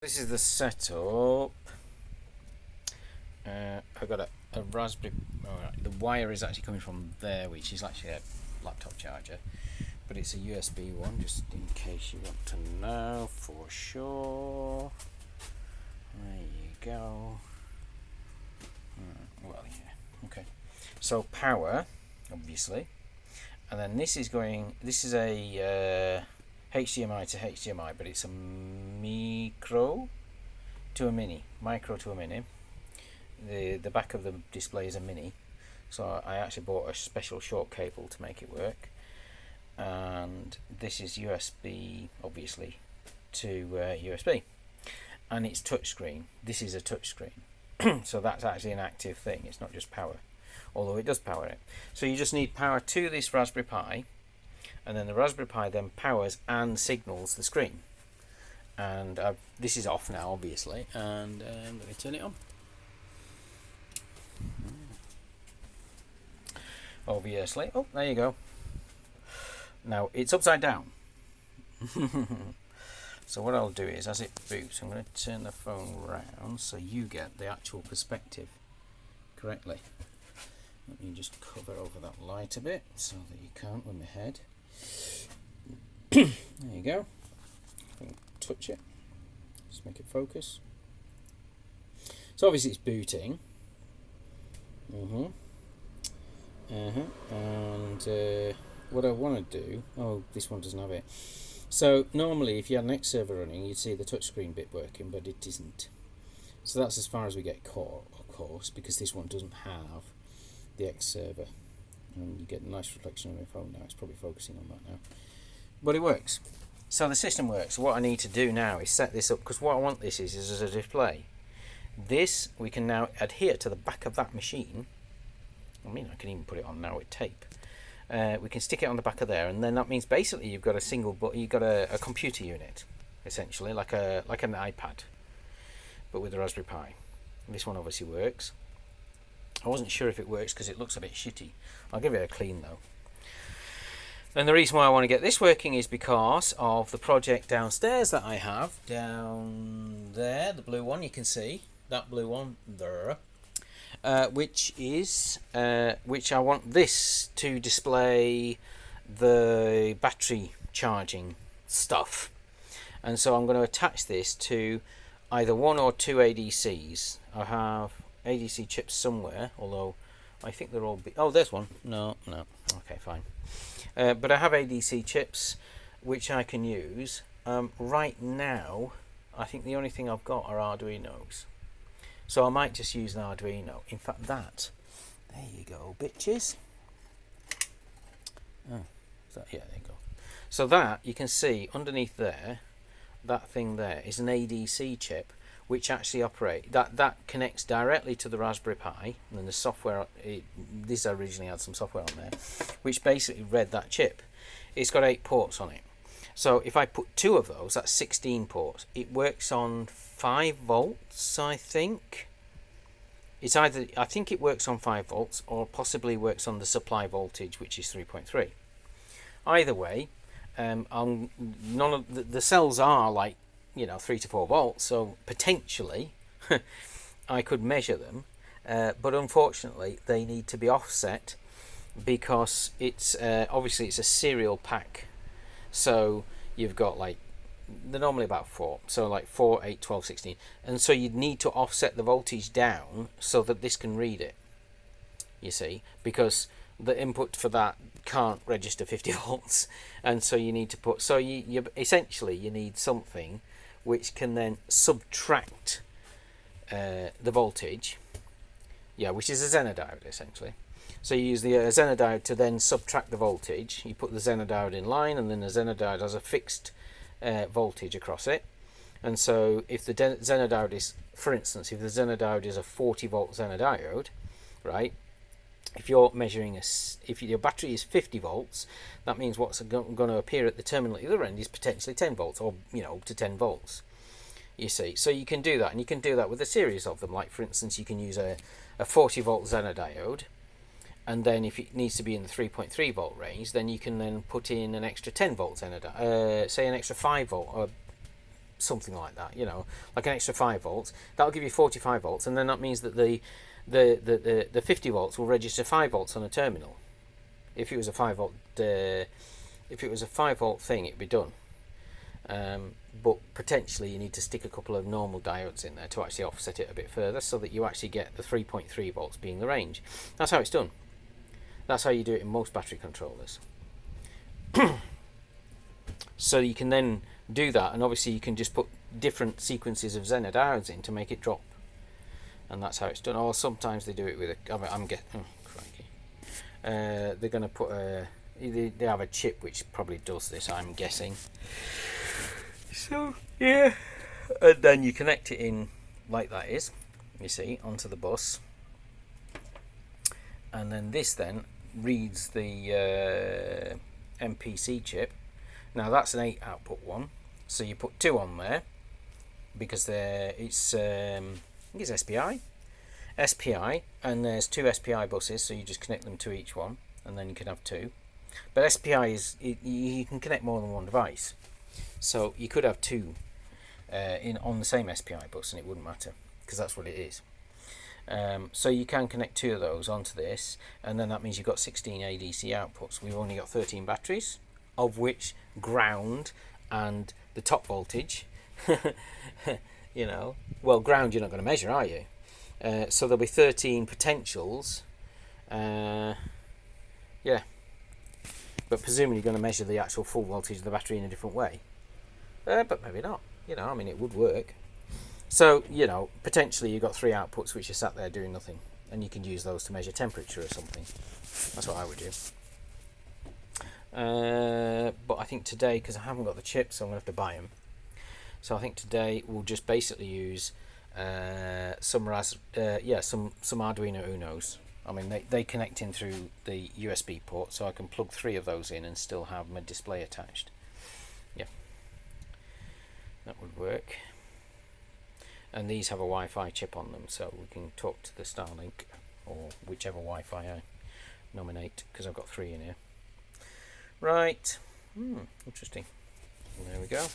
This is the setup. I've got a Raspberry. Alright, the wire is actually coming from there, which is actually a laptop charger, but it's a USB one, just in case you want to know for sure. There you go. Well, yeah. Okay. So power, obviously, and then this is going. This is a HDMI to HDMI, but it's a micro to a mini. The back of the display is a mini, so I actually bought a special short cable to make it work. And this is USB, obviously, to USB, and it's touchscreen. This is a touchscreen, so that's actually an active thing. It's not just power, although it does power it. So you just need power to this Raspberry Pi, and then the Raspberry Pi then powers and signals the screen. And this is off now, obviously, and let me turn it on. Obviously. Oh, there you go. Now it's upside down. So what I'll do is, as it boots, I'm going to turn the phone round so you get the actual perspective correctly. Let me just cover over that light a bit so that you can't with my head. There you go. Touch it. Just make it focus. So obviously it's booting. And what I want to do, oh, this one doesn't have it. So normally if you had an X server running, you'd see the touchscreen bit working, but it isn't. So that's as far as we get caught, of course, because this one doesn't have the X server. And you get a nice reflection on your phone now. It's probably focusing on that now. But it works. So the system works. What I need to do now is set this up, because what I want this is as a display. This we can now adhere to the back of that machine. I mean, I can even put it on now with tape. We can stick it on the back of there, and then that means basically you've got a single, but you've got a computer unit, essentially like an iPad, but with a Raspberry Pi. This one obviously works. I wasn't sure if it works because it looks a bit shitty. I'll give it a clean though. And the reason why I want to get this working is because of the project downstairs that I have down there, the blue one. You can see that blue one there. Which I want this to display the battery charging stuff, and so I'm going to attach this to either one or two ADCs. I have ADC chips somewhere, although I think they're all oh, there's one. No, okay, fine. But I have ADC chips which I can use. Right now I think the only thing I've got are Arduinos. So I might just use an Arduino. In fact, there you go, bitches. Oh, yeah, there you go. So that, you can see underneath there, that thing there is an ADC chip, which actually that connects directly to the Raspberry Pi, and then the software, this originally had some software on there, which basically read that chip. It's got 8 ports on it. So if I put 2 of those, that's 16 ports. It works on 5 volts, I think. It's either, I think it works on 5 volts or possibly works on the supply voltage, which is 3.3. Either way, none of the cells are like 3 to 4 volts, so potentially I could measure them, but unfortunately they need to be offset because it's obviously it's a serial pack. So you've got they're normally about 4, so like 4, 8, 12, 16, and so you'd need to offset the voltage down so that this can read it, you see, because the input for that can't register 50 volts, and so you need to put, so you essentially you need something which can then subtract the voltage, which is a Zener diode essentially. So you use the Zener diode to then subtract the voltage. You put the Zener diode in line, and then the Zener diode has a fixed voltage across it. And so if the Zener diode is, for instance, if the Zener diode is a 40 volt Zener diode, right? If you're measuring if your battery is 50 volts, that means what's going to appear at the terminal at the other end is potentially 10 volts, or up to 10 volts. You see, so you can do that, and you can do that with a series of them. Like for instance, you can use a 40 volt Zener diode, and then if it needs to be in the 3.3 volt range, then you can then put in an extra 10 volt Zener diode, say an extra 5 volt or something like that, you know, like an extra 5 volts. That'll give you 45 volts, and then that means that the 50 volts will register 5 volts on a terminal. If it was a 5 volt, if it was a 5 volt thing, it'd be done. But potentially you need to stick a couple of normal diodes in there to actually offset it a bit further, so that you actually get the 3.3 volts being the range. That's how it's done. That's how you do it in most battery controllers. So you can then do that, and obviously you can just put different sequences of Zener diodes in to make it drop, and that's how it's done. Or sometimes they do it with a, I'm getting, crikey. They're going to put they have a chip which probably does this, I'm guessing. So yeah, and then you connect it in like that is, you see, onto the bus, and then this then reads the MPC chip. Now that's an 8 output one, so you put 2 on there because it's I think it's SPI, and there's 2 SPI buses, so you just connect them to each one, and then you can have 2. But SPI is you can connect more than one device, so you could have 2 on the same SPI bus, and it wouldn't matter because that's what it is. So you can connect 2 of those onto this, and then that means you've got 16 ADC outputs. We've only got 13 batteries, of which ground and the top voltage, you know, well, ground you're not going to measure, are you? So there'll be 13 potentials, yeah, but presumably you're going to measure the actual full voltage of the battery in a different way, but maybe not, you know, I mean, it would work. So, you know, potentially you've got 3 outputs which are sat there doing nothing, and you can use those to measure temperature or something. That's what I would do. But I think today, because I haven't got the chips, so I'm going to have to buy them. So I think today we'll just basically use some Arduino Unos. I mean, they connect in through the USB port, so I can plug 3 of those in and still have my display attached. Yeah, that would work. And these have a Wi-Fi chip on them, so we can talk to the Starlink or whichever Wi-Fi I nominate, because I've got 3 in here. Right, interesting. There we go.